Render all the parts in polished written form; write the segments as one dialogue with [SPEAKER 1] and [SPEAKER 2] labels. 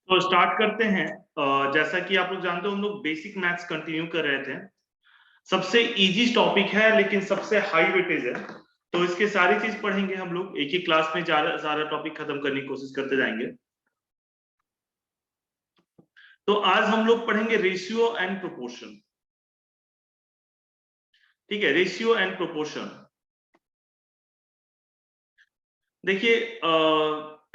[SPEAKER 1] तो स्टार्ट करते हैं। जैसा कि आप लोग जानते हो हम लोग बेसिक मैथ्स कंटिन्यू कर रहे थे। सबसे इजी टॉपिक है लेकिन सबसे हाई वेटेज है, तो इसके सारी चीज पढ़ेंगे हम लोग एक ही क्लास में। सारा टॉपिक खत्म करने की कोशिश करते जाएंगे। तो आज हम लोग पढ़ेंगे रेशियो एंड प्रोपोर्शन। ठीक है, रेशियो एंड प्रोपोर्शन। देखिए,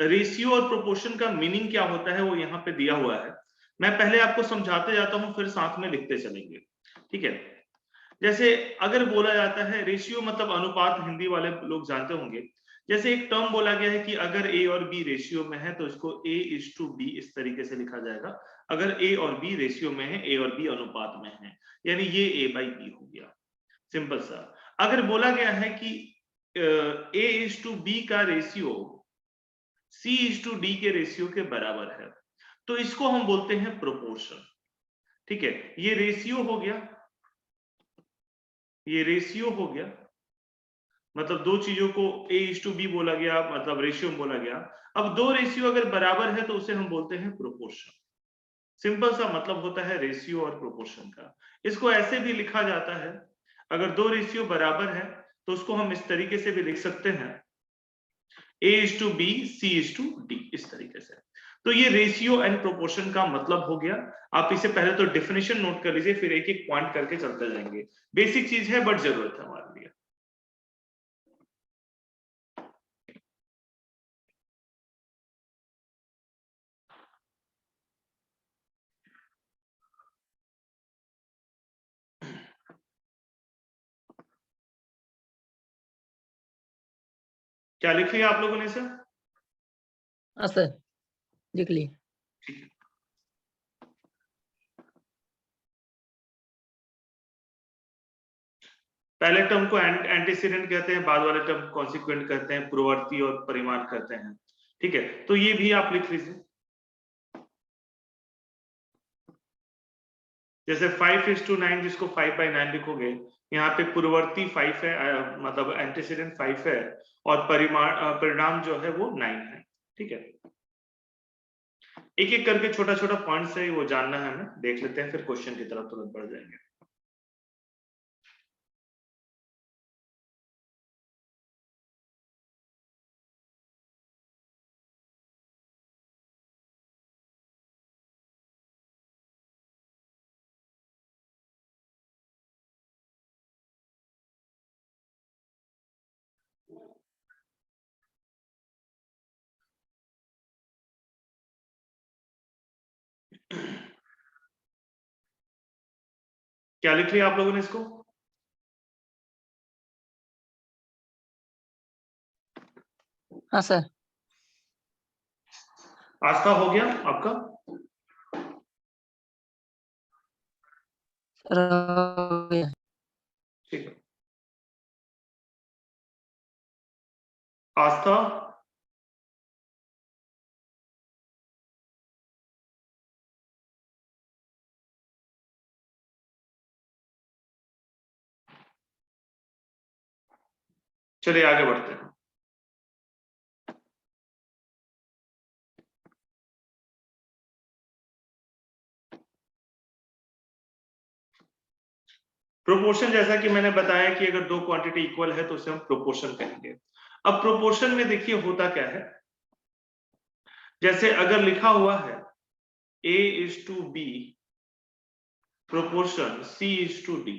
[SPEAKER 1] रेशियो और प्रोपोर्शन का मीनिंग क्या होता है वो यहाँ पे दिया हुआ है। मैं पहले आपको समझाते जाता हूँ, फिर साथ में लिखते चलेंगे। ठीक है, जैसे अगर बोला जाता है रेशियो मतलब अनुपात, हिंदी वाले लोग जानते होंगे। जैसे एक टर्म बोला गया है कि अगर ए और बी रेशियो में है तो इसको A:B इस तरीके से लिखा जाएगा। अगर ए और बी रेशियो में है, ए और बी अनुपात में है, यानी ये A/B हो गया। सिंपल सा। अगर बोला गया है कि A:B का रेशियो C:D के रेशियो के बराबर है, तो इसको हम बोलते हैं प्रोपोर्शन। ठीक है, ये रेशियो हो गया, ये रेशियो हो गया। मतलब दो चीजों को A:B बोला गया, मतलब रेशियो बोला गया। अब दो रेशियो अगर बराबर है तो उसे हम बोलते हैं प्रोपोर्शन। सिंपल सा मतलब होता है रेशियो और प्रोपोर्शन का। इसको ऐसे भी लिखा जाता है, अगर दो रेशियो बराबर है तो उसको हम इस तरीके से भी लिख सकते हैं, A:B C:D इस तरीके से। तो ये रेशियो एंड प्रोपोर्शन का मतलब हो गया। आप इसे पहले तो डेफिनेशन नोट कर लीजिए, फिर एक एक पॉइंट करके चलते जाएंगे। बेसिक चीज है बट जरूरत है हमारे लिए। क्या लिखिए आप लोगों ने सर?
[SPEAKER 2] हाँ सर, लिख ली।
[SPEAKER 1] पहले टर्म को एंटीसीडेंट कहते हैं, बाद वाले टर्म कॉन्सिक्वेंट कहते हैं, पूर्ववर्ती और परिमाण कहते हैं। ठीक है, तो ये भी आप लिख लीजिए। जैसे 5:9 जिसको 5/9 लिखोगे, यहाँ पे पूर्ववर्ती 5 है, मतलब एंटीसीडेंट 5 है, और परिणाम जो है वो 9 है। ठीक है, एक एक करके छोटा छोटा पॉइंट्स है वो जानना है हमें, देख लेते हैं, फिर क्वेश्चन की तरफ तुरंत बढ़ जाएंगे। क्या लिख लिया आप लोगों ने इसको?
[SPEAKER 2] हाँ सर।
[SPEAKER 1] आस्था हो गया आपका?
[SPEAKER 2] सर हो गया।
[SPEAKER 1] ठीक है, आस्था। चलिए आगे बढ़ते हैं। प्रोपोर्शन, जैसा कि मैंने बताया कि अगर दो क्वांटिटी इक्वल है तो उसे हम प्रोपोर्शन कहेंगे। अब प्रोपोर्शन में देखिए होता क्या है, जैसे अगर लिखा हुआ है A:B प्रोपोर्शन C:D,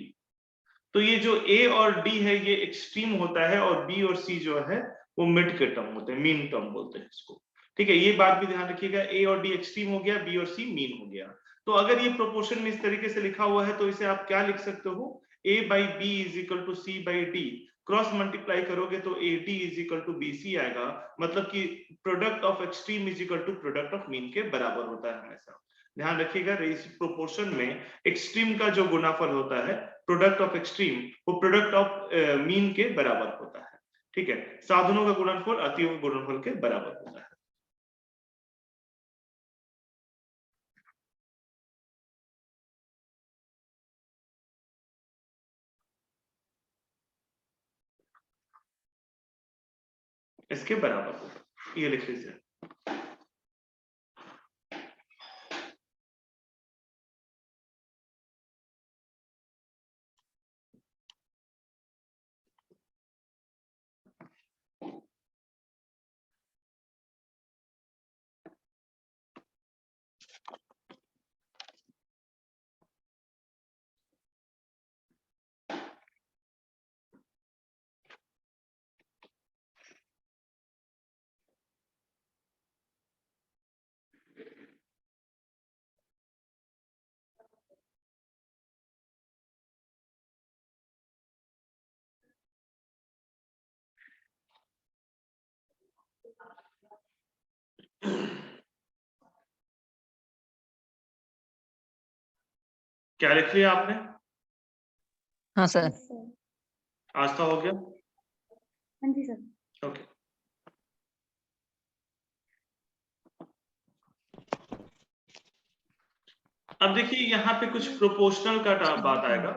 [SPEAKER 1] तो ये जो A और D है ये एक्सट्रीम होता है, और B और C जो है वो मिड के टर्म होते हैं, मीन टर्म बोलते हैं इसको। ठीक है, ये बात भी ध्यान रखिएगा, A और D एक्सट्रीम हो गया, B और C मीन हो गया। तो अगर ये प्रोपोर्शन में इस तरीके से लिखा हुआ है तो इसे आप क्या लिख सकते हो, A/B = C/D। क्रॉस मल्टीप्लाई करोगे तो AD = BC आएगा, मतलब कि product of extreme = product of mean के बराबर होता है हमेशा। ध्यान रखिएगा, प्रोपोर्शन में एक्सट्रीम का जो गुणाफल होता है, प्रोडक्ट ऑफ एक्सट्रीम, वो प्रोडक्ट ऑफ मीन के बराबर होता है। ठीक है, साधनों का गुणनफल अतियों के गुणनफल के बराबर होता है। इसके बराबर होता है, ये लिख लीजिए। क्या लिख लिया आपने?
[SPEAKER 2] हाँ सर।
[SPEAKER 1] आस्था हो गया?
[SPEAKER 3] हाँ जी सर।
[SPEAKER 1] ओके। अब देखिए यहाँ पे कुछ प्रोपोर्शनल का बात आएगा।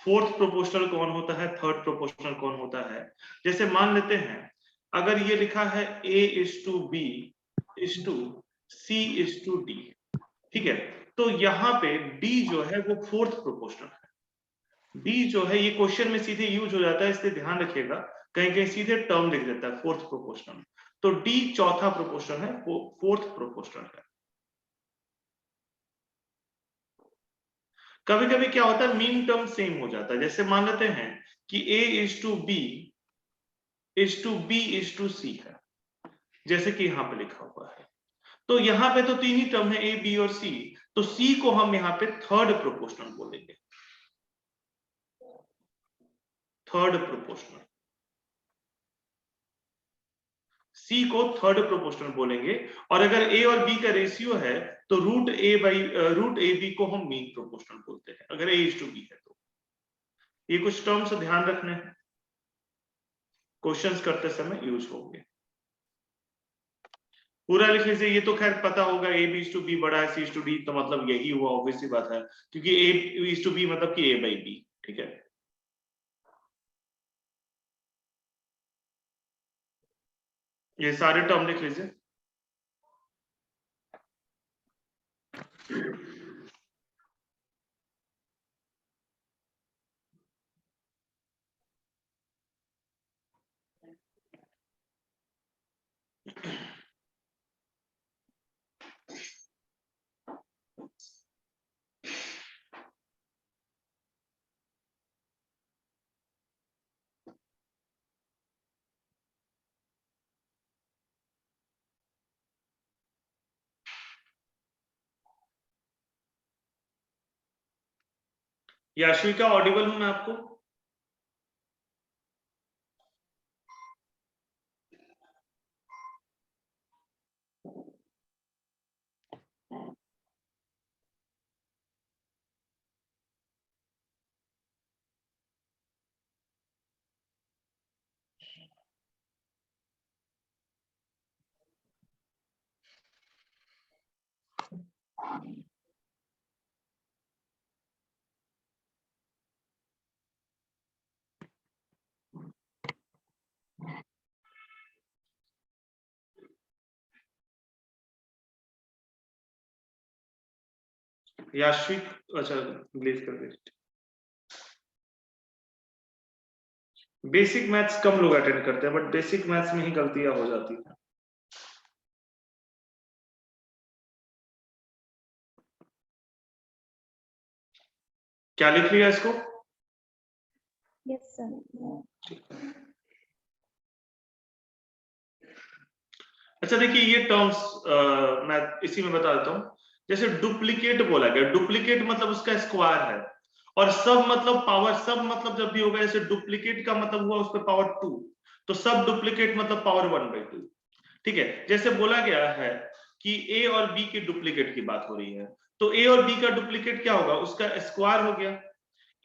[SPEAKER 1] फोर्थ प्रोपोर्शनल कौन होता है, थर्ड प्रोपोर्शनल कौन होता है। जैसे मान लेते हैं अगर ये लिखा है A:B:C:D, ठीक है, तो यहाँ पे D जो है वो फोर्थ प्रोपोर्शनल है। D जो है ये क्वेश्चन में सीधे यूज हो जाता है, इसलिए ध्यान रखिएगा, कहीं कहीं सीधे टर्म लिख देता है फोर्थ प्रोपोर्शनल। तो D चौथा प्रोपोर्शनल है, फोर्थ प्रोपोर्शनल है। कभी कभी क्या होता है मीन टर्म सेम हो जाता है, जैसे मान लेते हैं कि A:B:C है, जैसे कि यहाँ पे लिखा हुआ है। तो यहाँ पे तो तीन ही टर्म है A, B और C, तो C को हम यहाँ पे थर्ड प्रोपोर्शनल बोलेंगे, थर्ड प्रोपोर्शनल। C को थर्ड प्रोपोर्शनल बोलेंगे। और अगर A और B का रेशियो है तो √A/√AB को हम मीन प्रोपोर्शनल बोलते हैं, अगर A:B है तो। ये कुछ टर्म्स ध्यान रखने हैं, क्वेश्चंस करते समय यूज होंगे। पूरा लिख लीजिए, ये तो खैर पता होगा, A:B बड़ा है C:D, तो मतलब यही हुआ, ऑब्वियस सी बात है, क्योंकि A:B मतलब कि A/B, ठीक है। ये सारे टर्म लिख लीजिए। याश्विका ऑडिबल हूं मैं आपको? याश्विक, अच्छा ग्लेज कर दीजिए। बेसिक मैथ्स कम लोग अटेंड करते हैं, बट बेसिक मैथ्स में ही गलतियां हो जाती हैं। क्या लिख लिया इसको?
[SPEAKER 3] Yes sir.
[SPEAKER 1] अच्छा देखिए ये टर्म्स मैं इसी में बता देता हूँ। जैसे डुप्लीकेट बोला गया, डुप्लीकेट मतलब उसका स्क्वायर है, और सब मतलब पावर, सब मतलब जब भी होगा, जैसे डुप्लीकेट का मतलब हुआ उस पर पावर 2, तो सब डुप्लीकेट मतलब पावर 1/2, ठीक है। जैसे बोला गया है कि A और B की डुप्लीकेट की बात हो रही है, तो A और B का डुप्लीकेट क्या होगा, उसका स्क्वायर हो गया,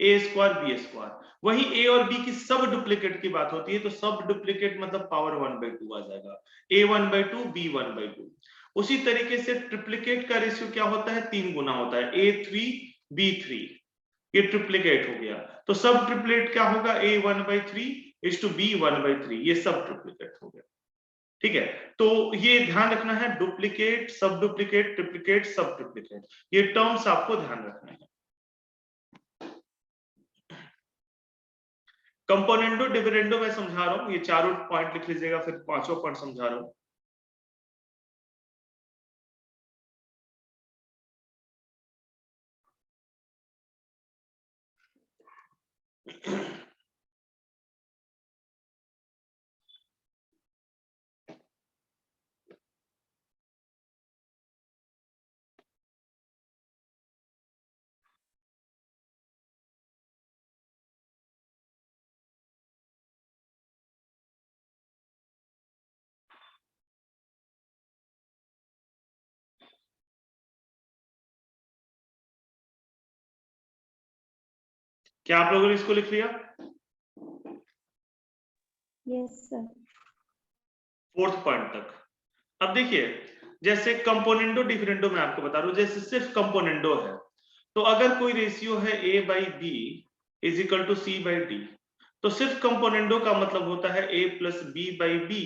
[SPEAKER 1] A²B²। वही A और B की सब डुप्लीकेट की बात होती है, तो सब डुप्लीकेट मतलब पावर 1/2 आ जाएगा, A1/2 B1/2। उसी तरीके से ट्रिप्लीकेट का रेशियो क्या होता है, 3 गुना होता है, A3B3, ये ट्रिप्लीकेट हो गया। तो सब ट्रिपलेट क्या होगा, A1/3:B1/3, ये सब ट्रिप्लीकेट हो गया, ठीक है। तो ये ध्यान रखना है, डुप्लीकेट, सब डुप्लीकेट, ट्रिप्लीकेट, सब ट्रिप्लीकेट, ये टर्म्स आपको ध्यान रखने हैं। कंपोनेंडो डिविडेंडो मैं समझा रहा हूं, ये चारों पॉइंट लिख लीजिएगा, फिर पांचों पॉइंट समझा रहा हूं। क्या आप लोगों ने इसको लिख लिया?
[SPEAKER 3] Yes sir.
[SPEAKER 1] फोर्थ पॉइंट तक। अब देखिए, जैसे कंपोनेंडो डिफरेंडो मैं आपको बता रहा हूं, जैसे सिर्फ कंपोनेंडो है, तो अगर कोई रेशियो है a by B is equal to C by D, तो सिर्फ कंपोनेंडो का मतलब होता है a plus B by B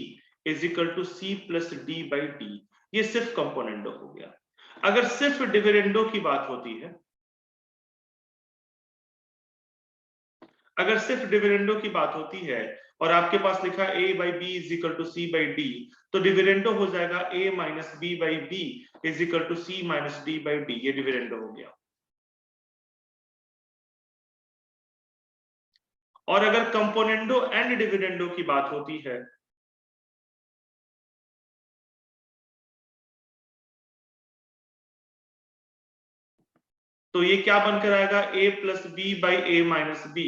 [SPEAKER 1] is equal to C plus D by D. ये सिर्फ कंपोनेंडो हो गया। अगर सिर्फ डिविडेंडो की बात होती है, अगर सिर्फ डिविडेंडो की बात होती है और आपके पास लिखा a by B is equal to C by D, तो डिविडेंडो हो जाएगा a minus B by B is equal to C minus D by D. ये डिविडेंडो हो गया। और अगर कंपोनेंडो एंड डिविडेंडो की बात होती है, तो ये क्या बनकर आएगा, a plus B by A minus B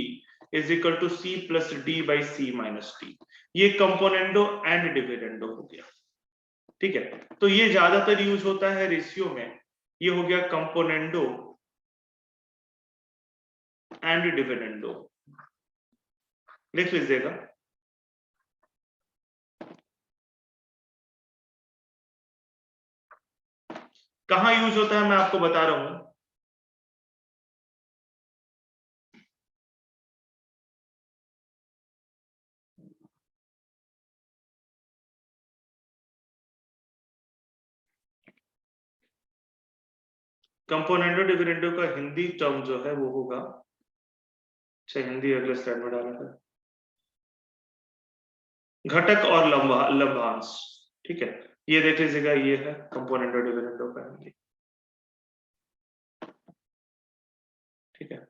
[SPEAKER 1] is equal to C plus D by C minus D. ये कंपोनेंडो एंड डिविडेंडो हो गया। ठीक है, तो ये ज्यादातर यूज होता है रेशियो में। ये हो गया कंपोनेंडो एंड डिविडेंडो, लिख लीजिएगा। कहां यूज होता है मैं आपको बता रहा हूं। कंपोनेंडो डिविडेंडो का हिंदी टर्म जो है वो होगा, अच्छा हिंदी अगले स्लाइड में डाला है, घटक और लंबांश। ठीक है, ये देख लीजिएगा, ये है कंपोनेंडो डिविडेंडो का हिंदी। ठीक है,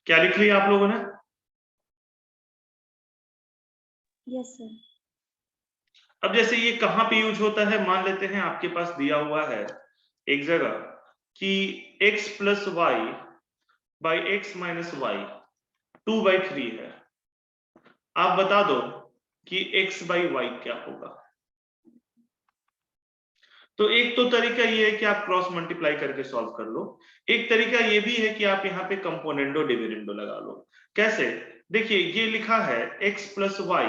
[SPEAKER 1] क्या लिख लिया आप लोगों ने?
[SPEAKER 3] Yes sir.
[SPEAKER 1] अब जैसे ये कहां पे यूज होता है, मान लेते हैं आपके पास दिया हुआ है एक जगह कि x plus Y by X minus Y 2/3 है। आप बता दो कि x बाई वाई क्या होगा। तो एक तो तरीका ये है कि आप क्रॉस मल्टीप्लाई करके सॉल्व कर लो। एक तरीका ये भी है कि आप यहाँ पे कंपोनेंडो डिविडेंडो लगा लो। कैसे? देखिए, ये लिखा है x plus Y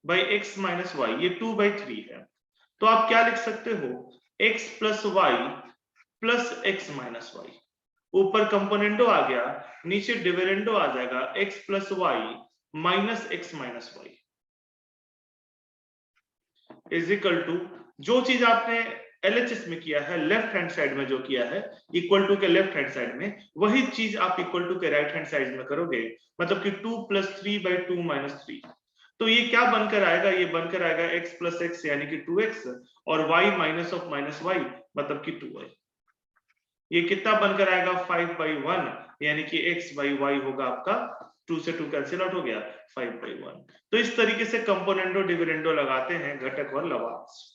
[SPEAKER 1] by X minus Y, ये 2/3 है। तो आप क्या लिख सकते हो, x plus Y plus X minus Y. ऊपर कंपोनेंडो आ गया, नीचे डिविडेंडो आ जाएगा x plus Y minus X minus Y is equal to, जो चीज आपने LHS में किया है, लेफ्ट हैंड साइड में जो किया है इक्वल टू के लेफ्ट हैंड साइड में, वही चीज आप इक्वल टू के राइट हैंड साइड में करोगे, मतलब कि 2 प्लस 3/2 माइनस 3। तो ये क्या बनकर आएगा, ये बनकर आएगा x प्लस एक्स यानी कि 2x और y minus of minus Y मतलब कि 2y। ये कितना बनकर आएगा, 5/1 यानी कि x बाई वाई होगा आपका, 2 से 2 कैंसिल आउट हो गया, 5/1। तो इस तरीके से कंपोनेंडो डिविडेंडो लगाते हैं, घटक और लवांश।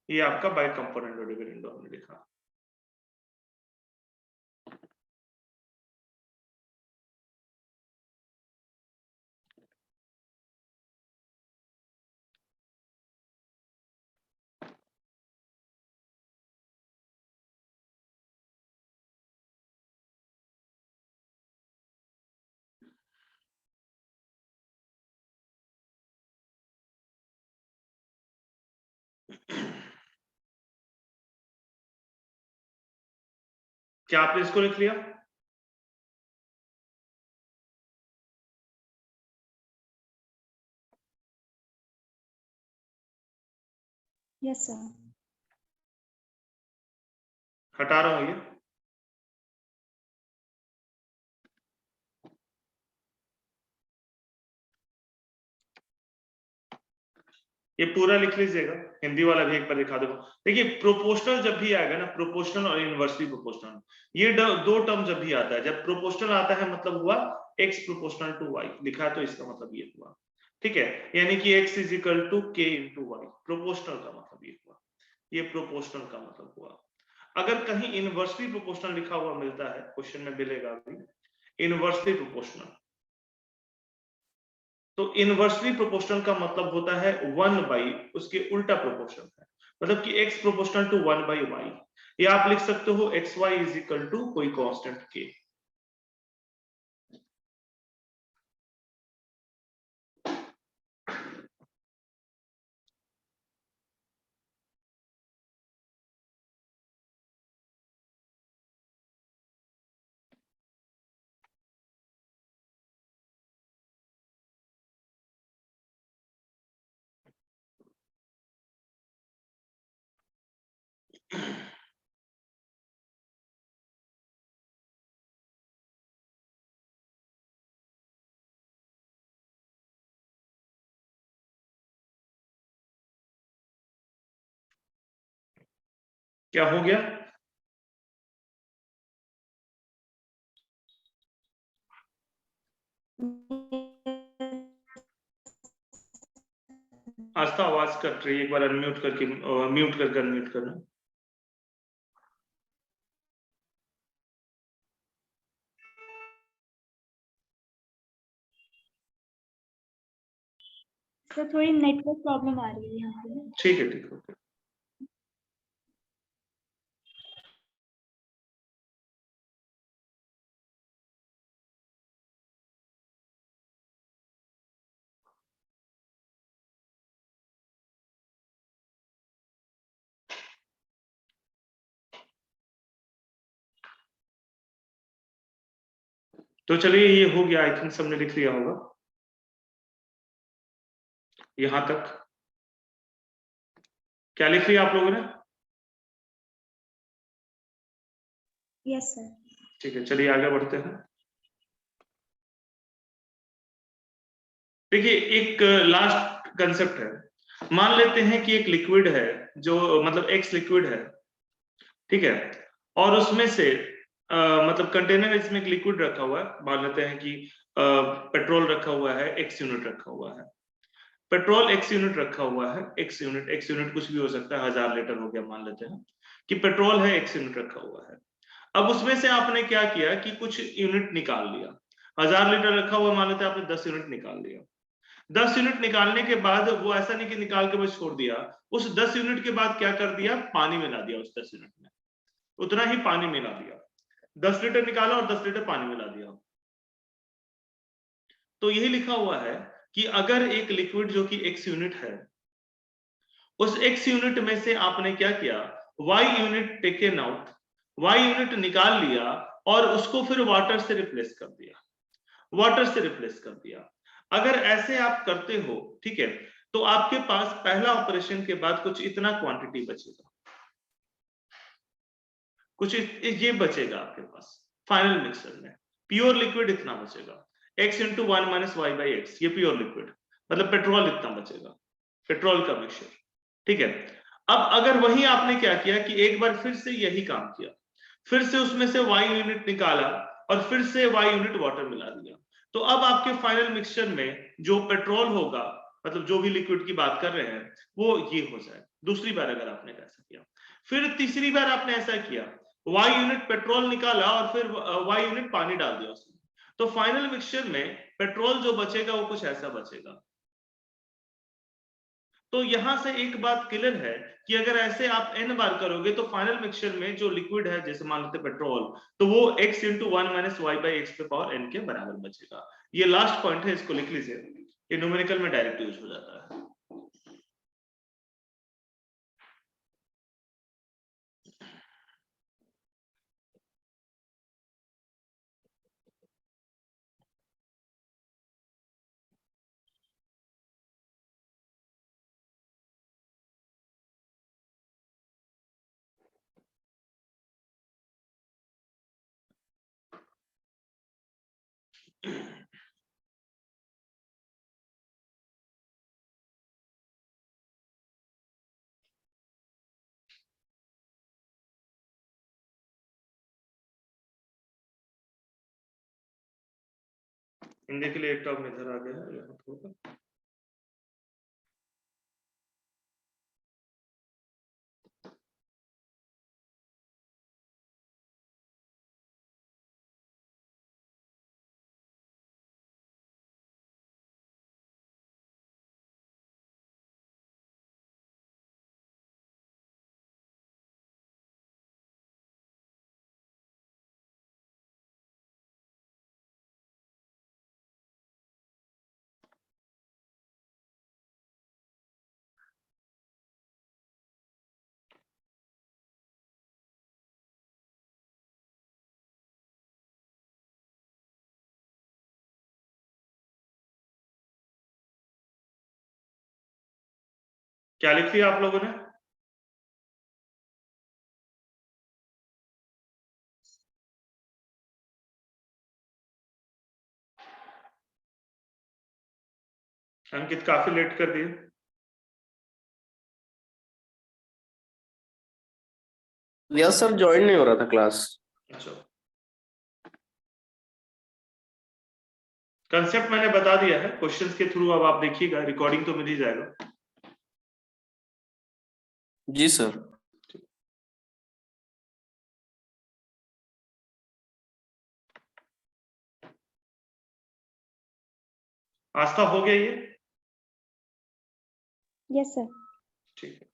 [SPEAKER 1] ये आपका बाय कंपोनेंडो डिविडेंडो हमने लिखा। क्या आपने इसको लिख लिया?
[SPEAKER 3] Yes sir.
[SPEAKER 1] हटा रहा हूं ये। ये पूरा लिख लीजिएगा, हिंदी वाला भी एक बार दिखा दो। देखिए प्रोपोर्शनल जब भी आएगा ना, प्रोपोर्शनल और इनवर्सली प्रोपोर्शनल, ये दो टर्म जब भी आता है, जब प्रोपोर्शनल आता है मतलब हुआ x प्रोपोर्शनल टू y, लिखा है तो इसका मतलब ये हुआ, ठीक है, यानी कि x is equal to k into Y, proportional का मतलब ये हुआ, ये प्रोपोर्शनल का मतलब हुआ। अगर कहीं इनवर्सली प्रोपोर्शनल लिखा हुआ मिलता है, क्वेश्चन में मिलेगा अभी इनवर्सली प्रोपोर्शनल, तो इनवर्सली प्रोपोर्शनल का मतलब होता है 1 बाई उसके उल्टा प्रोपोर्शन है, मतलब कि x proportional to 1 by y, या आप लिख सकते हो xy इज इक्वल टू कोई कांस्टेंट k। क्या हो गया? आज तो आवाज कट रही है, एक बार अनम्यूट करके म्यूट करके अनम्यूट करना।
[SPEAKER 3] सर थोड़ी नेटवर्क प्रॉब्लम आ रही है यहाँ पे।
[SPEAKER 1] ठीक है, ठीक है, ओके। तो चलिए ये हो गया, आई थिंक सबने लिख लिया होगा यहां तक। क्या लिख लिया आप लोगों ने?
[SPEAKER 3] Yes sir.
[SPEAKER 1] ठीक है, चलिए आगे बढ़ते हैं। देखिए एक लास्ट कंसेप्ट है, मान लेते हैं कि एक लिक्विड है, जो मतलब एक्स लिक्विड है, ठीक है, और उसमें से मतलब कंटेनर इसमें एक लिक्विड रखा हुआ है, मान लेते हैं कि पेट्रोल रखा हुआ है, एक्स यूनिट रखा हुआ है, पेट्रोल एक्स यूनिट रखा हुआ है, एक्स यूनिट कुछ भी हो सकता है, 1000 लीटर हो गया, मान लेते हैं कि पेट्रोल है, एक्स यूनिट रखा हुआ है। अब उसमें से आपने क्या किया कि कुछ यूनिट निकाल लिया, 1000 लीटर रखा हुआ, मान लेते हैं आपने 10 यूनिट निकाल लिया। 10 यूनिट निकालने के बाद वो ऐसा नहीं कि निकाल के बस छोड़ दिया, उस 10 यूनिट के बाद क्या कर दिया, पानी मिला दिया उस 10 यूनिट में, उतना ही पानी मिला दिया, 10 लीटर निकाला और 10 लीटर पानी मिला दिया। तो यही लिखा हुआ है कि अगर एक लिक्विड जो कि एक्स यूनिट है, उस एक्स यूनिट में से आपने क्या किया, Y unit taken out, Y unit निकाल लिया और उसको फिर वाटर से रिप्लेस कर दिया, वाटर से रिप्लेस कर दिया। अगर ऐसे आप करते हो, ठीक है, तो आपके पास पहला ऑपरेशन के बाद कुछ इतना क्वांटिटी बचेगा, कुछ ये बचेगा आपके पास फाइनल मिक्सर में, प्योर लिक्विड इतना बचेगा, x into 1 minus Y by X, ये प्योर लिक्विड मतलब पेट्रोल इतना बचेगा, पेट्रोल का मिक्सचर, ठीक है। अब अगर वही आपने क्या किया कि एक बार फिर से यही काम किया, फिर से उसमें से y यूनिट निकाला और फिर से y यूनिट वाटर मिला दिया, तो अब आपके फाइनल मिक्सचर में जो पेट्रोल होगा, मतलब जो भी लिक्विड की बात कर रहे हैं, वो ये हो जाए। दूसरी बार अगर आपने ऐसा किया, फिर तीसरी बार आपने ऐसा किया, y यूनिट पेट्रोल निकाला और फिर y यूनिट पानी डाल दिया उसमें, तो फाइनल मिक्सचर में पेट्रोल जो बचेगा वो कुछ ऐसा बचेगा। तो यहां से एक बात क्लियर है कि अगर ऐसे आप n बार करोगे तो फाइनल मिक्सचर में जो लिक्विड है, जैसे मान लेते पेट्रोल, तो वो x into 1 minus Y by X पे पावर n के बराबर बचेगा। ये लास्ट पॉइंट है, इसको लिख लीजिए, ये न्यूमेरिकल में डायरेक्ट यूज हो जाता है। हिंदी के लिए एक टर्म इधर आ गया है, यहाँ पे होगा। क्या लिख लिया आप लोगों ने? अंकित काफी लेट कर दिए।
[SPEAKER 4] यस सर, ज्वाइन नहीं हो रहा था क्लास।
[SPEAKER 1] अच्छा, कंसेप्ट मैंने बता दिया है, क्वेश्चंस के थ्रू अब आप देखिएगा, रिकॉर्डिंग तो मिल ही जाएगा।
[SPEAKER 4] जी सर।
[SPEAKER 1] आस्था हो गया ये?
[SPEAKER 3] Yes sir.
[SPEAKER 1] ठीक है,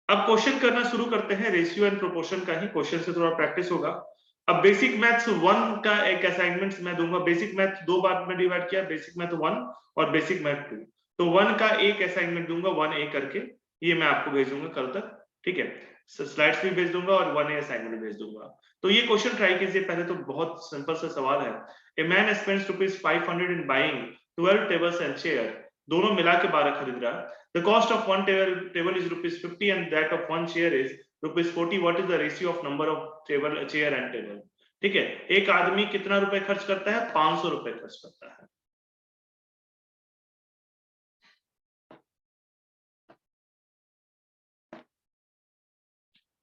[SPEAKER 1] अब क्वेश्चन करना शुरू करते हैं। रेशियो एंड प्रोपोर्शन का ही क्वेश्चन से थोड़ा प्रैक्टिस होगा। अब बेसिक मैथ्स 1 का एक असाइनमेंट मैं दूंगा। बेसिक मैथ 2 बार में डिवाइड किया, बेसिक मैथ 1 और बेसिक मैथ 2। तो 1 का एक असाइनमेंट दूंगा 1A करके, ये मैं आपको भेज दूंगा कल तक, ठीक है। स्लाइड्स भी भेज दूंगा और 1A असाइनमेंट भेज दूंगा। तो ये क्वेश्चन ट्राई कीजिए। पहले तो बहुत सिंपल सा सवाल है। A man spends ₹500 in buying 12 tables and chair, दोनों मिला के 12 खरीद रहा है। The cost of one table is ₹50 and that of one chair is ₹40. What is the ratio of number of chair and table? ठीक है, एक आदमी कितना रुपए खर्च करता है? 500 रुपए खर्च करता है।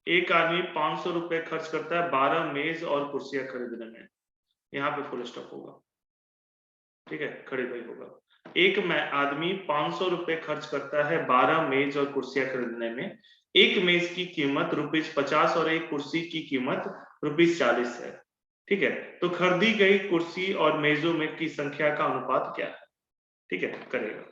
[SPEAKER 1] एक आदमी 500 रुपए खर्च करता है 12 मेज और कुर्सियां खरीदने में। यहाँ पे फुल स्टॉप होगा, ठीक है, खड़ी भाई होगा। एक आदमी 500 रुपए खर्च करता है 12 मेज और कुर्सियां खरीदने में। एक मेज की कीमत ₹50 और एक कुर्सी की कीमत ₹40 है, ठीक है। तो खरीदी गई कुर्सी और मेजों में की संख्या का अनुपात क्या है? ठीक है, करेगा।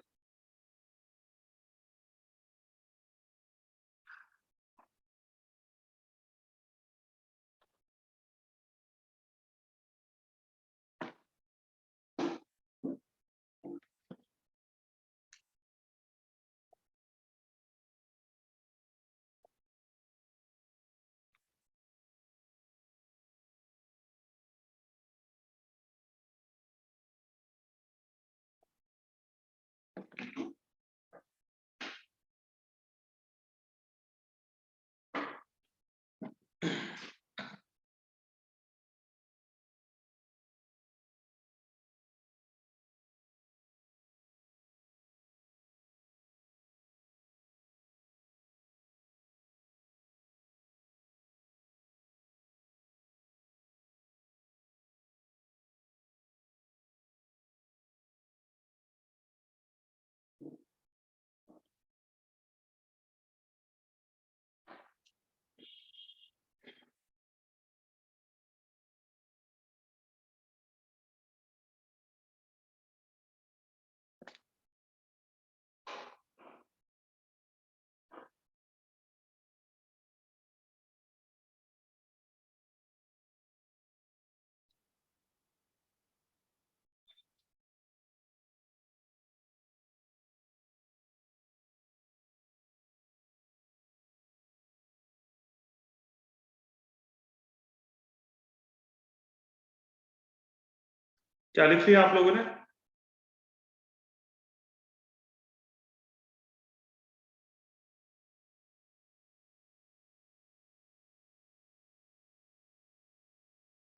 [SPEAKER 1] क्या लिख लिया आप लोगों ने?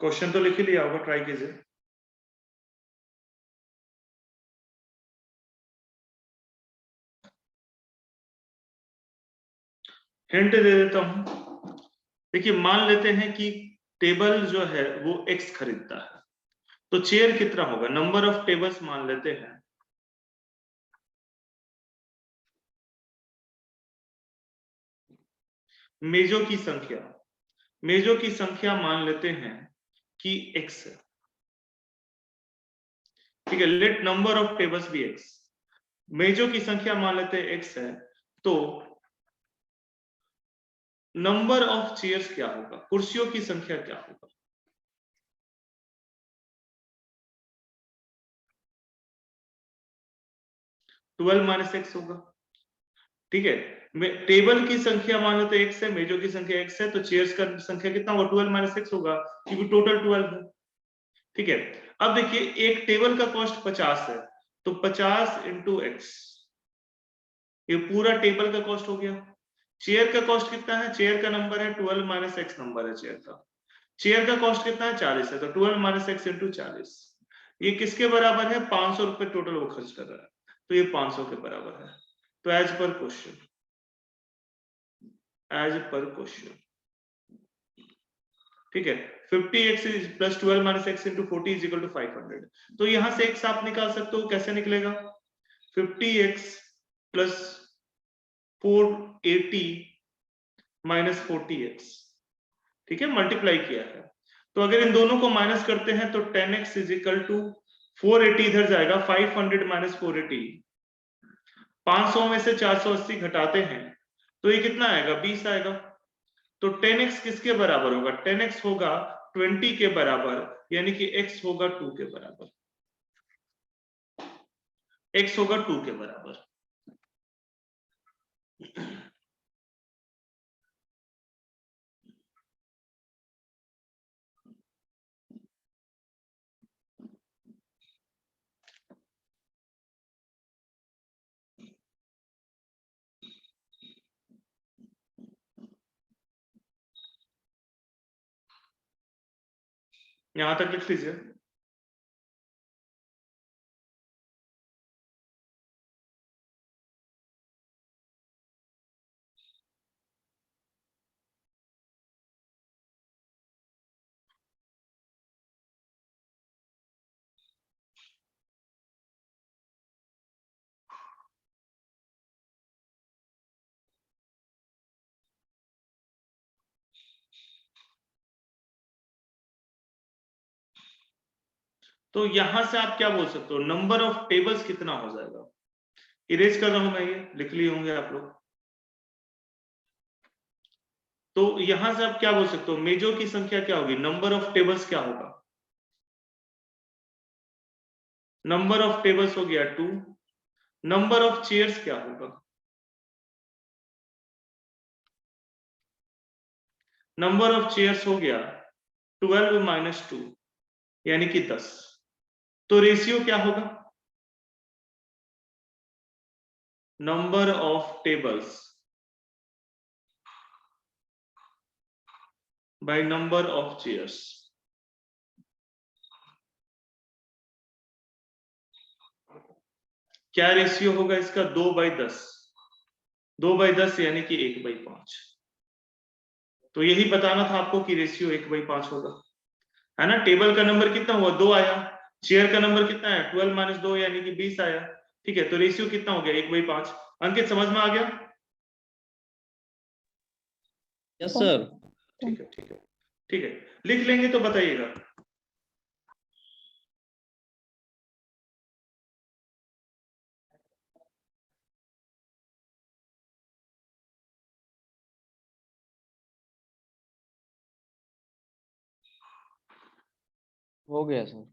[SPEAKER 1] क्वेश्चन तो लिख ही लिया होगा, ट्राई कीजिए। हिंट दे देता हूं। देखिए, मान लेते हैं कि टेबल जो है वो X खरीदता है, तो चेयर कितना होगा? नंबर ऑफ टेबल्स मान लेते हैं, मेजों की संख्या, मेजों की संख्या मान लेते हैं कि x है, ठीक है। Let number of tables be x, मेजों की संख्या मान लेते हैं x है, तो नंबर ऑफ चेयर्स क्या होगा? कुर्सियों की संख्या क्या होगा? ट्वेल्व माइनस एक्स होगा, ठीक है। टेबल की संख्या मान लेते x है, मेजों की संख्या x है, तो चेयर्स का संख्या कितना होगा? 12 माइनस एक्स होगा, क्योंकि टोटल 12 है, ठीक है। अब देखिए एक टेबल का कॉस्ट 50 है, तो 50 इंटू एक्स, ये पूरा टेबल का कॉस्ट हो गया। चेयर का कॉस्ट कितना है? चेयर का नंबर है 12 माइनस एक्स नंबर है चेयर का। चेयर का कॉस्ट कितना है? 40 है, तो 12 माइनस एक्स इंटू 40, ये किसके बराबर है? 500 रुपए टोटल वो खर्च कर रहा है, तो ये 500 के बराबर है। तो as per question, as per question, ठीक है, 50x plus 12 minus X into 40 is equal to 500। तो यहां से x आप निकाल सकते हो, कैसे निकलेगा? 50x प्लस 480 माइनस 40x, ठीक है, मल्टीप्लाई किया है। तो अगर इन दोनों को माइनस करते हैं तो 10x इज इक्वल टू 480 इधर जाएगा, 500 माइनस 480, 500 में से 480 घटाते हैं तो ये कितना आएगा? 20 आएगा। तो 10x किसके बराबर होगा? 10x होगा 20 के बराबर, यानी कि x होगा 2 के बराबर, x होगा 2 के बराबर। यहां तक लिख लीजिए। तो यहां से आप क्या बोल सकते हो? नंबर ऑफ टेबल्स कितना हो जाएगा? इरेज कर रहा हूं मैं, ये लिख लिए होंगे आप लोग। तो यहां से आप क्या बोल सकते हो? मेजों की संख्या क्या होगी? नंबर ऑफ टेबल्स क्या होगा? नंबर ऑफ टेबल्स हो गया 2, नंबर ऑफ चेयर्स क्या होगा? नंबर ऑफ चेयर्स हो गया 12 माइनस 2, यानी कि 10। तो रेशियो क्या होगा? Number of tables by number of chairs. क्या रेशियो होगा इसका? 2/10, 2/10 यानी कि 1/5। तो यही बताना था आपको कि रेशियो 1/5 होगा, है ना। टेबल का नंबर कितना हुआ? 2 आया। चेयर का नंबर कितना है? 12 माइनस 2 यानी कि 20 आया, ठीक है। तो रेशियो कितना हो गया? 1/5। अंकित समझ में आ गया?
[SPEAKER 4] Yes sir.
[SPEAKER 1] ठीक है, ठीक है, ठीक है, लिख लेंगे तो बताइएगा।
[SPEAKER 4] हो गया सर।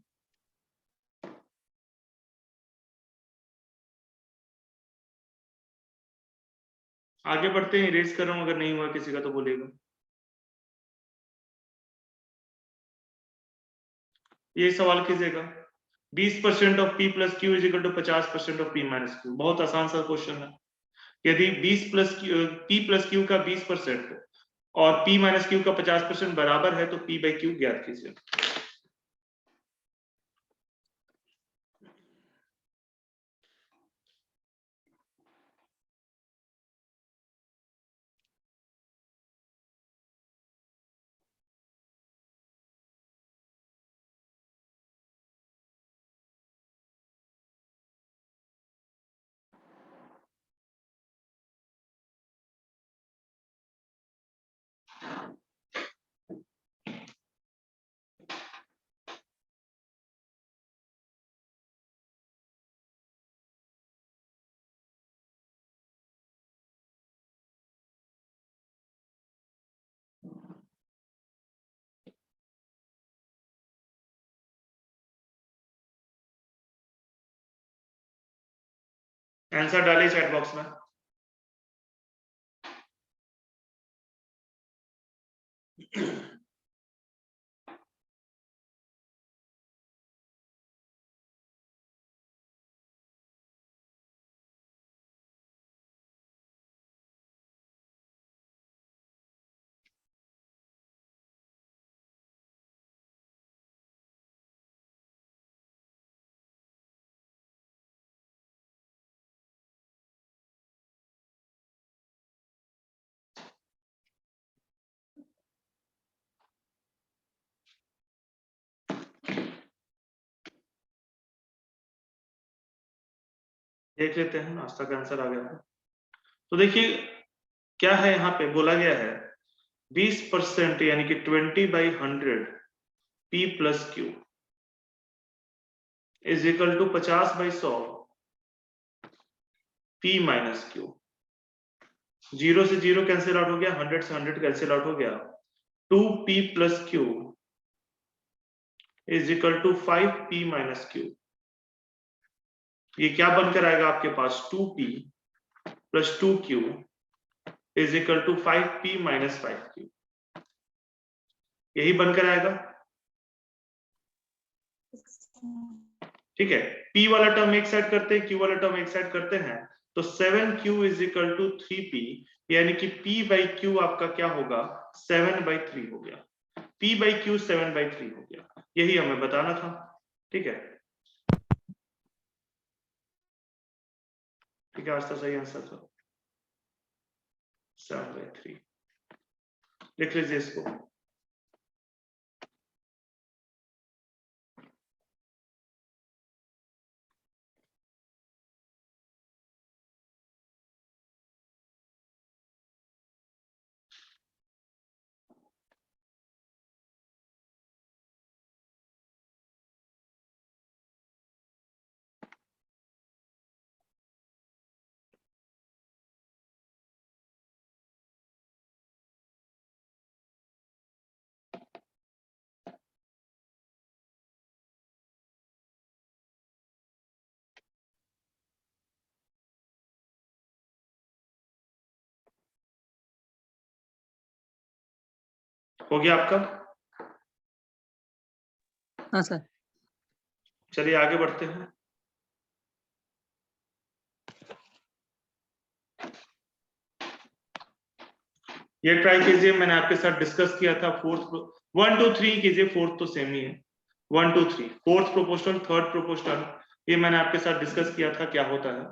[SPEAKER 1] आगे बढ़ते हैं, इरेज कर रहा हूं, अगर नहीं हुआ किसी का तो बोलिएगा। ये सवाल कीजिएगा, 20% of p plus Q is equal to 50% of p minus Q. बहुत आसान सा क्वेश्चन है। यदि 20 प्लस p प्लस क्यू का 20% और p माइनस क्यू का 50% बराबर है तो p बाई क्यू ज्ञात कीजिए। आंसर डालिए चैट बॉक्स में। देख लेते हैं, नाश्ता का आंसर आ गया है। तो देखिए क्या है, यहाँ पे बोला गया है 20% यानी कि 20/100 P plus Q is equal to 50/100 P minus Q। 0 से 0 कैंसिल आउट हो गया, 100 से 100 कैंसिल आउट हो गया, 2P plus Q is equal to 5P minus Q। ये क्या बनकर आएगा आपके पास, 2P plus 2Q is equal to 5P minus 5Q। यही बनकर आएगा, ठीक है। P वाला टर्म एक साइड करते हैं, Q वाला टर्म एक साइड करते हैं, तो 7Q is equal to 3P, यानी कि P/Q आपका क्या होगा, 7/3 हो गया। P/Q 7/3 हो गया, यही हमें बताना था, ठीक है। ठीक है, आज तो सही आंसर था 7/3। लिख लीजिए इसको। हो गया आपका?
[SPEAKER 2] हाँ सर।
[SPEAKER 1] चलिए आगे बढ़ते हैं। ये ट्राई कीजिए, मैंने आपके साथ डिस्कस किया था। 1 2 3 कीजिए, फोर्थ तो सेम ही है। 1 2 3 फोर्थ प्रोपोर्शनल, थर्ड प्रोपोर्शनल, ये मैंने आपके साथ डिस्कस किया था क्या होता है।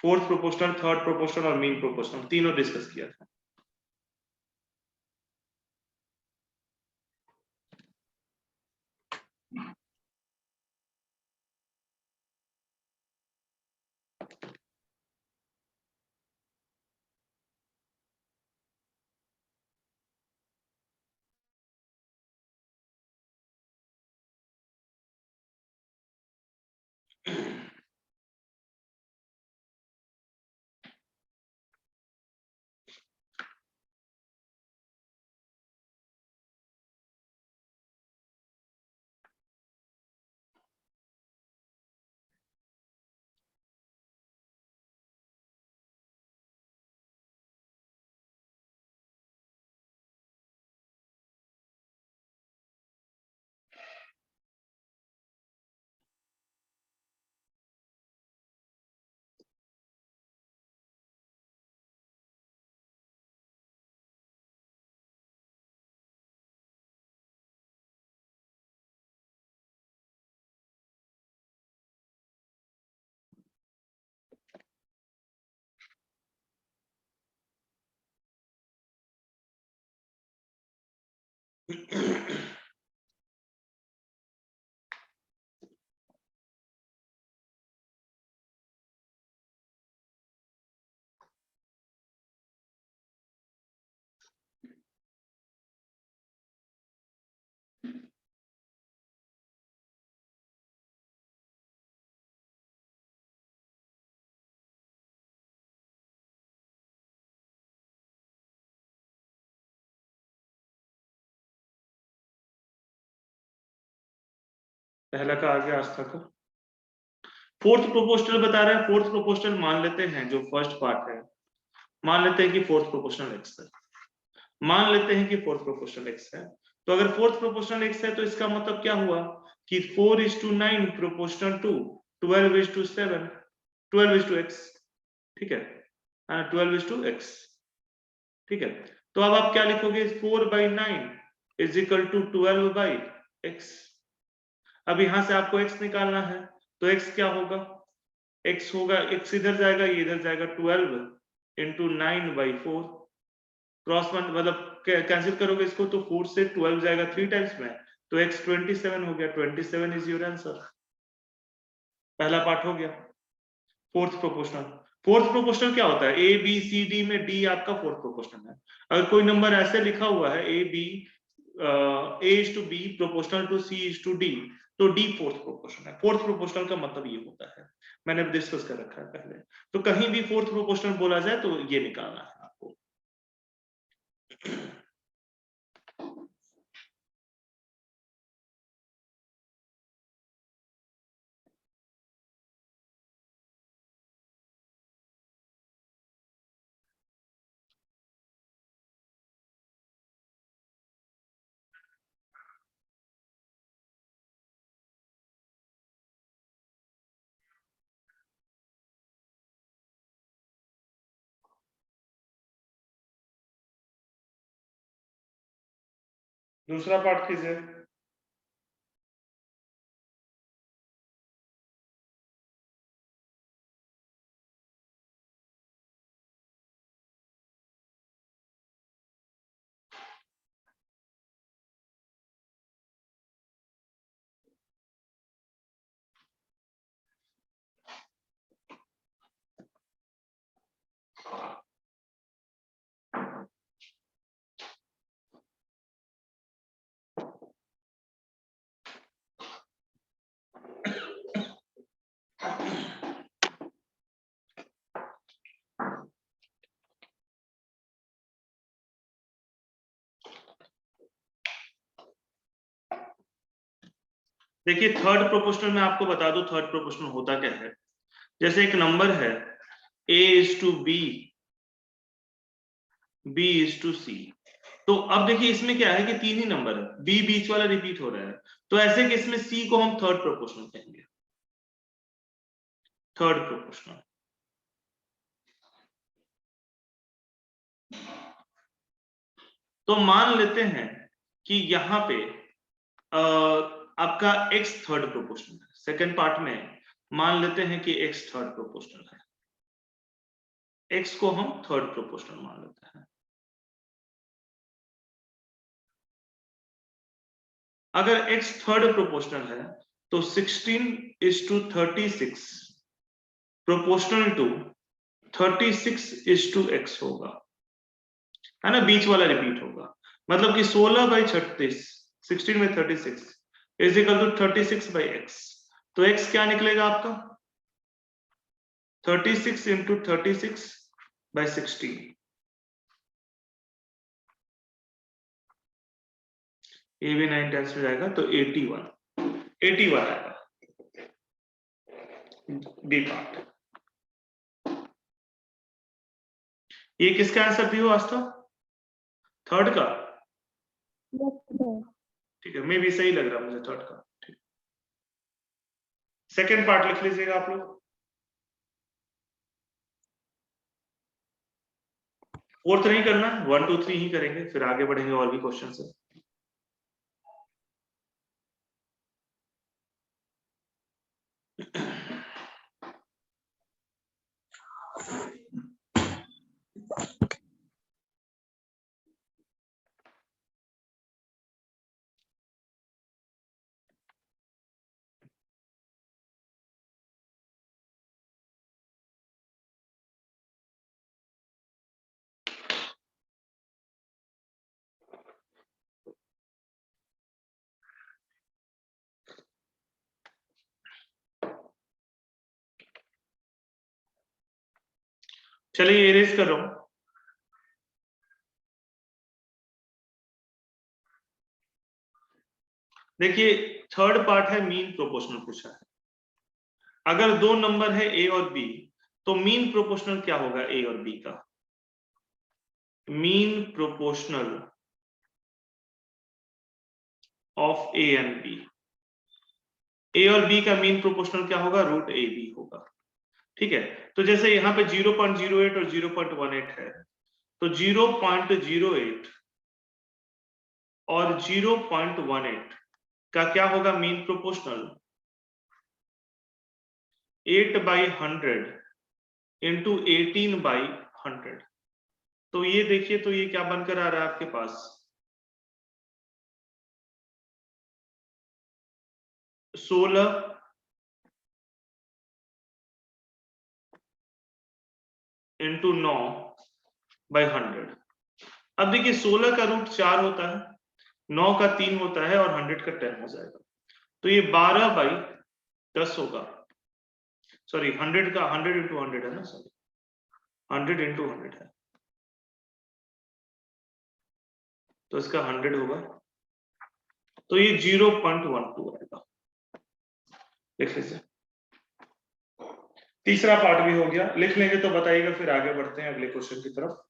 [SPEAKER 1] फोर्थ प्रोपोर्शनल, थर्ड प्रोपोर्शनल और मीन प्रोपोर्शनल तीनों डिस्कस किया था। पहला का आ गया आस्था का। फोर्थ प्रोपोर्शनल बता रहा है। फोर्थ प्रोपोर्शनल मान लेते हैं, जो फर्स्ट पार्ट है, मान लेते हैं कि फोर्थ प्रोपोर्शनल एक्स है, मान लेते हैं कि फोर्थ प्रोपोर्शनल एक्स है। तो अगर फोर्थ प्रोपोर्शनल एक्स है तो इसका मतलब क्या हुआ कि 4:9 प्रोपोर्शनल टू 12:7, 12:x, ठीक है, 12:x, ठीक है। तो अब आप क्या लिखोगे, 4/9 इज इक्वल टू 12/x। अब यहां से आपको x निकालना है, तो x क्या होगा, x होगा, x इधर जाएगा, ये इधर जाएगा, 12 इंटू 9/4, क्रॉस वन मतलब कैंसिल करोगे इसको तो 4 से 12 जाएगा 3 टाइम्स में, तो x 27 हो गया। 27 इज योर आंसर। पहला पार्ट हो गया फोर्थ प्रोपोर्शनल। फोर्थ प्रोपोर्शनल क्या होता है, ए बी सी डी में डी आपका फोर्थ प्रोपोर्शनल है। अगर कोई नंबर ऐसे लिखा हुआ है A B, A is to B proportional to C is to D, तो डी फोर्थ प्रोपोर्शनल है। फोर्थ प्रोपोर्शनल का मतलब ये होता है, मैंने डिस्कस कर रखा है पहले। तो कहीं भी फोर्थ प्रोपोर्शनल बोला जाए तो ये निकालना है आपको। दूसरा पार्ट कीजिए। देखिए थर्ड प्रोपोर्शनल में आपको बता दूं थर्ड प्रोपोर्शनल होता क्या है। जैसे एक नंबर है a is to B, b is to C, तो अब देखिए इसमें क्या है कि तीन ही नंबर है, b बीच वाला रिपीट हो रहा है, तो ऐसे केस में c को हम थर्ड प्रोपोर्शनल कहेंगे। Third proportional. तो मान लेते हैं कि यहां पे आपका x थर्ड प्रोपोर्शनल है। सेकेंड पार्ट में मान लेते हैं कि x थर्ड प्रोपोर्शनल है, x को हम थर्ड प्रोपोर्शनल मान लेते हैं। अगर x थर्ड प्रोपोर्शनल है तो 16:36 प्रोपोर्शनल टू 36:x होगा, है ना, बीच वाला रिपीट होगा। मतलब कि 16/36, 16/36 इज इक्वल टू 36/x। तो x क्या निकलेगा आपका, 36 इंटू 36/16, ये भी 9 टाइम्स में जाएगा तो 81 आएगा डी पार्ट। ये किसका आंसर भी हो आज था, थर्ड का, ठीक है, मे भी सही लग रहा मुझे थर्ड का। ठीक, सेकेंड पार्ट लिख लीजिएगा आप लोग। फोर्थ नहीं करना, 1 2 3 ही करेंगे, फिर आगे बढ़ेंगे और भी क्वेश्चन है। चलिए इरेज कर रहा हूं। देखिए थर्ड पार्ट है मीन प्रोपोर्शनल पूछा है। अगर दो नंबर है ए और बी, तो मीन प्रोपोर्शनल क्या होगा ए और बी का? Mean proportional of A and B, A और बी का मीन प्रोपोर्शनल क्या होगा? रूट ए बी होगा। ठीक है, तो जैसे यहाँ पे 0.08 और 0.18 है, तो 0.08 और 0.18 का क्या होगा मीन प्रोपोर्शनल? 8/100 इंटू 18/100। तो ये देखिए, तो ये क्या बनकर आ रहा है आपके पास? 16 इंटू 9/100। अब देखिए 16 का रूट 4 होता है, 9 का 3 होता है और 100 का 10 हो जाएगा, तो ये 12/10 होगा। सॉरी 100 का 100 इंटू 100 है ना, सॉरी 100 इंटू 100 है, तो इसका 100 होगा, तो ये 0.12 आएगा। लिख लीजिए। तीसरा पार्ट भी हो गया, लिख लेंगे तो बताइएगा, फिर आगे बढ़ते हैं अगले क्वेश्चन की तरफ।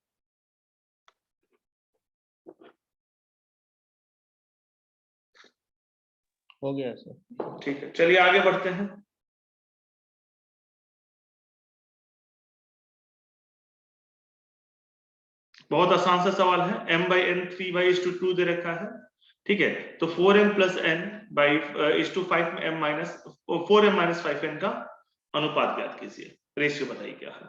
[SPEAKER 4] हो गया सर।
[SPEAKER 1] ठीक है, चलिए आगे बढ़ते हैं। बहुत आसान सा सवाल है, m/n 3/2 दे रखा है। ठीक है, तो 4m plus n by is to 5m minus 4m minus 5n का अनुपात ज्ञात कीजिए। रेशियो बताइए क्या है।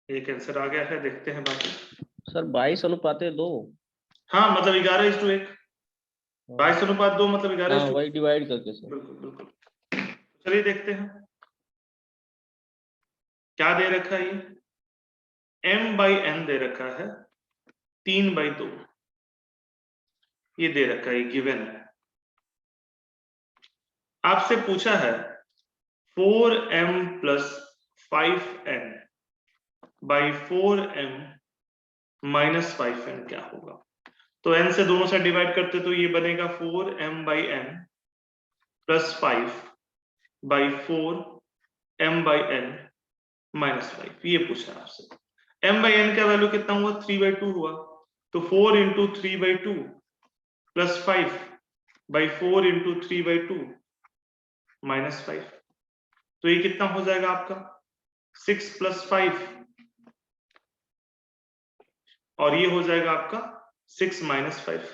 [SPEAKER 1] एक आंसर आ गया है, देखते हैं बाकी।
[SPEAKER 4] सर 22/2।
[SPEAKER 1] हाँ, मतलब 11:1, 22/2 मतलब 11:2।
[SPEAKER 4] हाँ, वही डिवाइड करके सर।
[SPEAKER 1] बिल्कुल बिल्कुल। चलिए देखते हैं क्या दे रखा है। ये m/n दे रखा है 3/2, ये दे रखा है, गिवन है। आपसे पूछा है 4m plus 5n by 4m minus 5n क्या होगा। तो n से दोनों साइड डिवाइड करते तो ये बनेगा 4m/n plus 5 by 4m/n minus 5। ये पूछा है आपसे। m/n का वैल्यू कितना हुआ? 3/2 हुआ, तो 4 into 3/2 plus 5 by 4 into 3/2 minus 5। तो ये कितना हो जाएगा आपका? 6 प्लस 5, और ये हो जाएगा आपका 6 माइनस 5,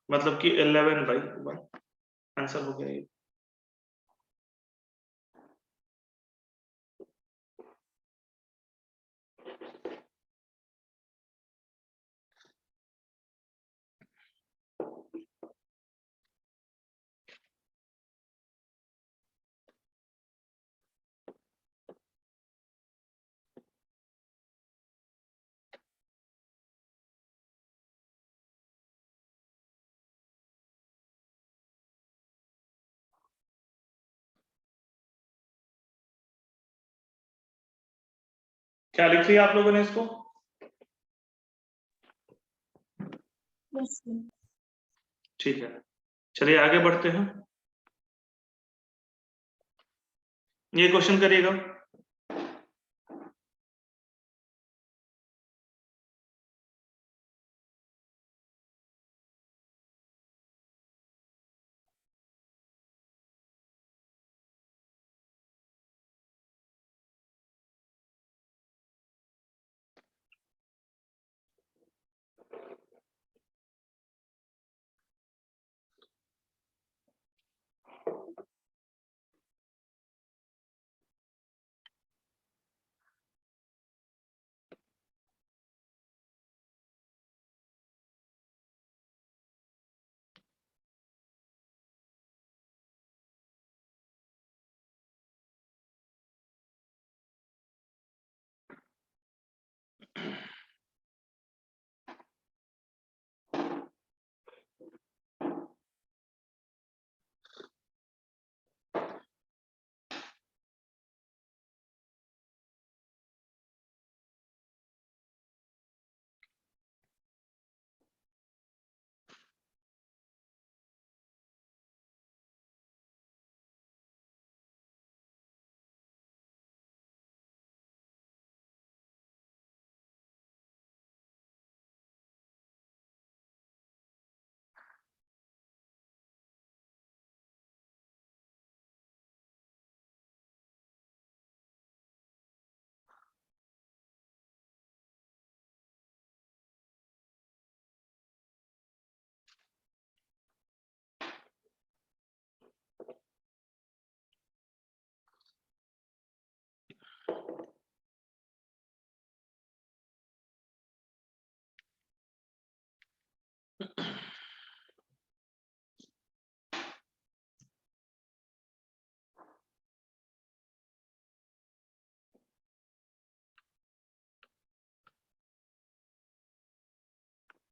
[SPEAKER 1] मतलब कि 11/1। आंसर हो गया ये। क्या लिख लिया आप लोगों ने इसको?
[SPEAKER 3] Yes sir.
[SPEAKER 1] ठीक है, चलिए आगे बढ़ते हैं। ये क्वेश्चन करिएगा।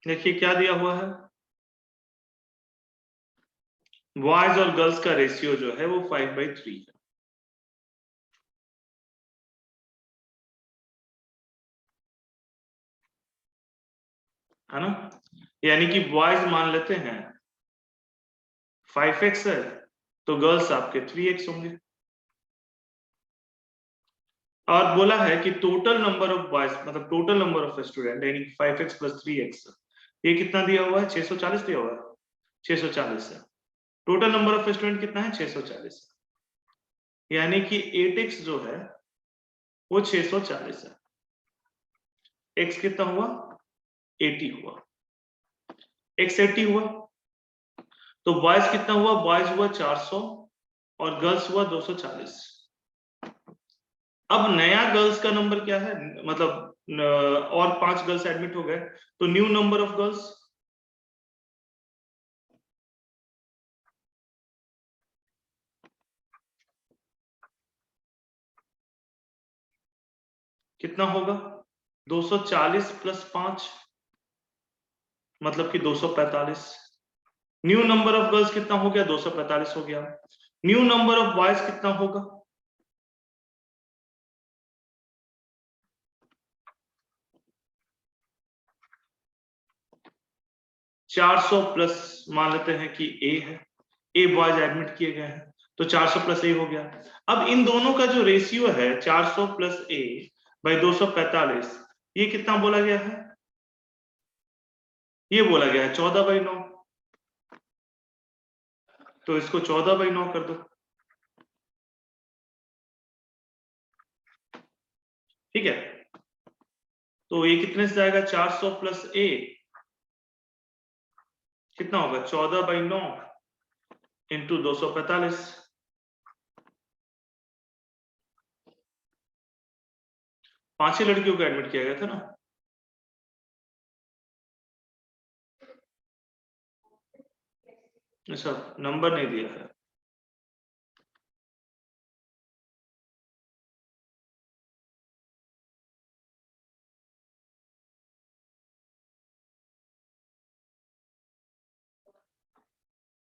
[SPEAKER 1] देखिए क्या दिया हुआ है, बॉयज और गर्ल्स का रेशियो जो है वो 5/3 है ना। यानी कि बॉयज मान लेते हैं 5x है, तो गर्ल्स आपके 3x होंगे। और बोला है कि टोटल नंबर ऑफ बॉयज मतलब टोटल नंबर ऑफ स्टूडेंट यानी 5x + 3x, ये कितना दिया हुआ है, 640 दिया हुआ है, 640 है। टोटल नंबर ऑफ स्टूडेंट कितना है, 640, यानी कि 8x जो है वो 640 है। x कितना हुआ, 80 हुआ, x 80 हुआ, तो बॉयज कितना हुआ, बॉयज हुआ 400 और गर्ल्स हुआ 240। अब नया गर्ल्स का नंबर क्या है, मतलब और 5 गर्ल्स एडमिट हो गए, तो न्यू नंबर ऑफ गर्ल्स कितना होगा, 240 + 5 मतलब कि 245। न्यू नंबर ऑफ गर्ल्स कितना हो गया, 245 हो गया। न्यू नंबर ऑफ बॉयज कितना होगा, 400 प्लस मान लेते हैं कि ए है, ए बॉयज एडमिट किए गए हैं, तो 400 + ए हो गया। अब इन दोनों का जो रेशियो है 400 + ए / 245, ये कितना बोला गया है, ये बोला गया है 14/9, तो इसको 14/9 कर दो, ठीक है। तो ये कितने से जाएगा, 400 + ए कितना होगा, 14/9 × 245। 5 ही लड़कियों को एडमिट किया गया था ना, अच्छा नंबर नहीं दिया है,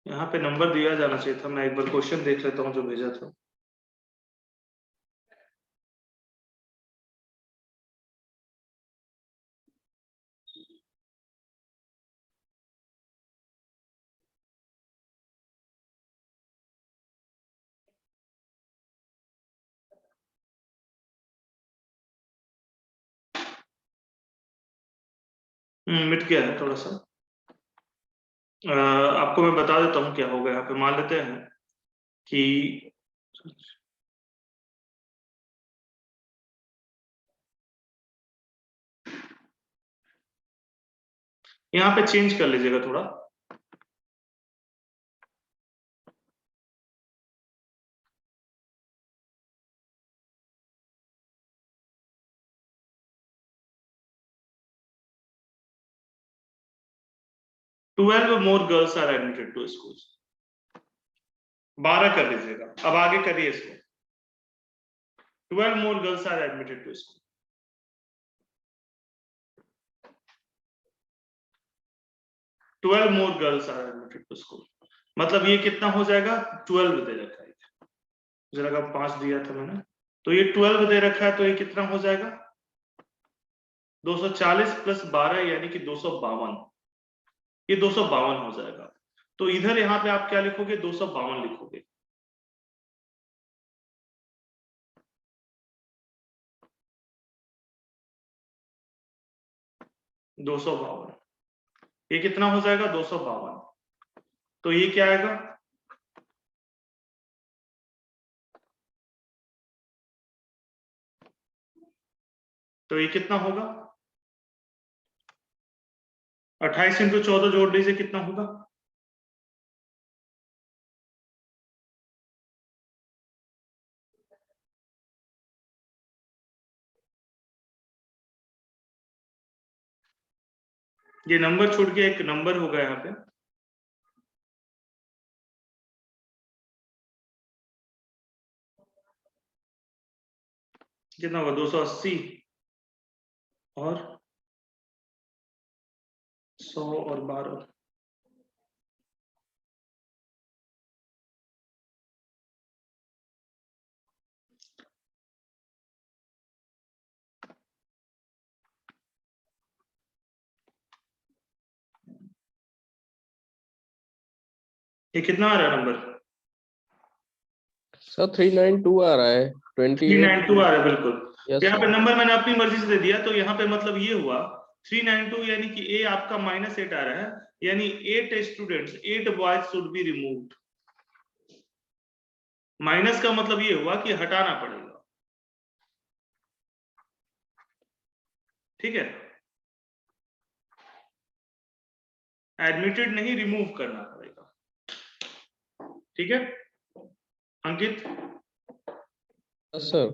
[SPEAKER 1] यहाँ पे नंबर दिया जाना चाहिए था। मैं एक बार क्वेश्चन देख लेता हूँ जो भेजा था। मिट गया है थोड़ा सा। आपको मैं बता देता हूँ क्या होगा। यहाँ पे मान लेते हैं कि यहाँ पे चेंज कर लीजिएगा थोड़ा, "12 more girls are admitted to schools", 12 कर लीजिएगा। अब आगे करिए इसको, 12 more girls are admitted to school, 12 more girls are admitted to school, मतलब ये कितना हो जाएगा, 12 दे रखा है, जरा का 5 दिया था मैंने, तो ये 12 दे रखा है, तो ये कितना हो जाएगा, 240 + 12 यानी कि 252, ये 252 हो जाएगा। तो इधर यहाँ पे आप क्या लिखोगे, 252 लिखोगे। दो सौ बावन, ये कितना हो जाएगा, 252, तो ये क्या आएगा, तो ये कितना होगा, 28 × 14 जोड़ लीजिए, कितना होगा, ये नंबर छोड़ के एक नंबर होगा यहाँ पे, कितना होगा, 280 और 100 और 12। ये कितना आ रहा है नंबर?
[SPEAKER 4] सर 392 आ रहा है, 28।
[SPEAKER 1] 392 आ रहा है, बिल्कुल।
[SPEAKER 4] यस
[SPEAKER 1] यहाँ पे
[SPEAKER 4] सर।
[SPEAKER 1] नंबर मैंने अपनी मर्जी से दे दिया, तो यहाँ पे मतलब ये हुआ 392, यानी कि ए आपका -8 आ रहा है, यानी 8 students, 8 boys should be removed. Minus का मतलब ये हुआ कि हटाना पड़ेगा, ठीक है, एडमिटेड नहीं, रिमूव करना पड़ेगा, ठीक है अंकित?
[SPEAKER 4] Yes sir.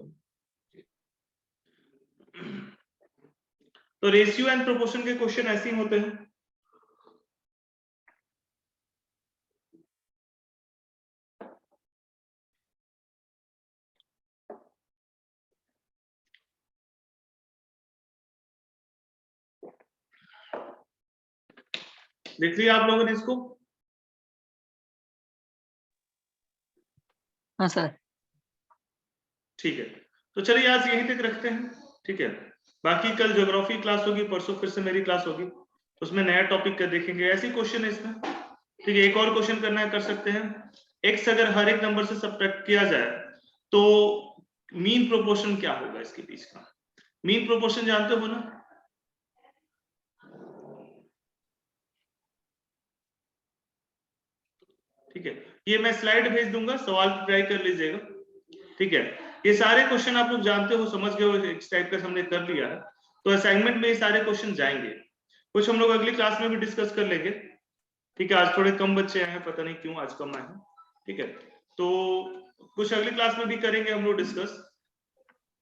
[SPEAKER 1] तो रेशियो एंड प्रोपोर्शन के क्वेश्चन ऐसे ही होते हैं। देख लिया आप लोगों ने इसको?
[SPEAKER 2] हाँ सर।
[SPEAKER 1] ठीक है, तो चलिए आज यहीं तक रखते हैं, ठीक है। बाकी कल ज्योग्राफी क्लास होगी, परसों फिर से मेरी क्लास होगी, उसमें नया टॉपिक का देखेंगे। ऐसे क्वेश्चन है इसमें, ठीक है। एक और क्वेश्चन करना है, कर सकते हैं। एक्स अगर हर एक नंबर से सब्ट्रैक्ट किया जाए तो मीन प्रोपोर्शन क्या होगा इसके बीच का? मीन प्रोपोर्शन जानते हो ना? ठीक है, ये मैं स्लाइड भेज दूंगा, सवाल ट्राई कर लीजिएगा, ठीक है। ये सारे क्वेश्चन आप लोग जानते हो, समझ गए हो, इस टाइप का हमने कर लिया है, तो असाइनमेंट में ये सारे क्वेश्चन जाएंगे। कुछ हम लोग अगली क्लास में भी डिस्कस कर लेंगे, ठीक है। आज थोड़े कम बच्चे आए हैं, पता नहीं क्यों आज कम आए हैं, ठीक है। तो कुछ अगली क्लास में भी करेंगे हम लोग डिस्कस,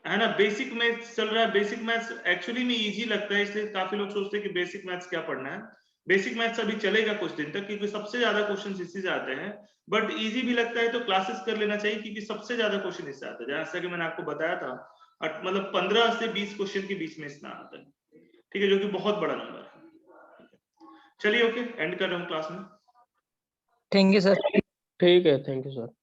[SPEAKER 1] है ना। बेसिक मैथ्स चल रहा है, बेसिक मैथ्स एक्चुअली में इजी लगता है, इसलिए काफी लोग सोचते हैं कि बेसिक मैथ्स क्या पढ़ना है। बेसिक मैथ्स अभी चलेगा कुछ दिन तक, क्योंकि सबसे ज्यादा क्वेश्चन इसी से आते हैं, बट इजी भी लगता है तो क्लासेस कर लेना चाहिए, क्योंकि सबसे ज्यादा क्वेश्चन इससे आते हैं। जैसा कि मैंने आपको बताया था, मतलब 15 से 20 क्वेश्चन के बीच में इसमें आता है, ठीक है, जो कि बहुत बड़ा नंबर है। चलिए ओके, एंड कर रहा हूँ क्लास में।
[SPEAKER 2] Thank you sir.
[SPEAKER 4] ठीक है, थैंक यू सर।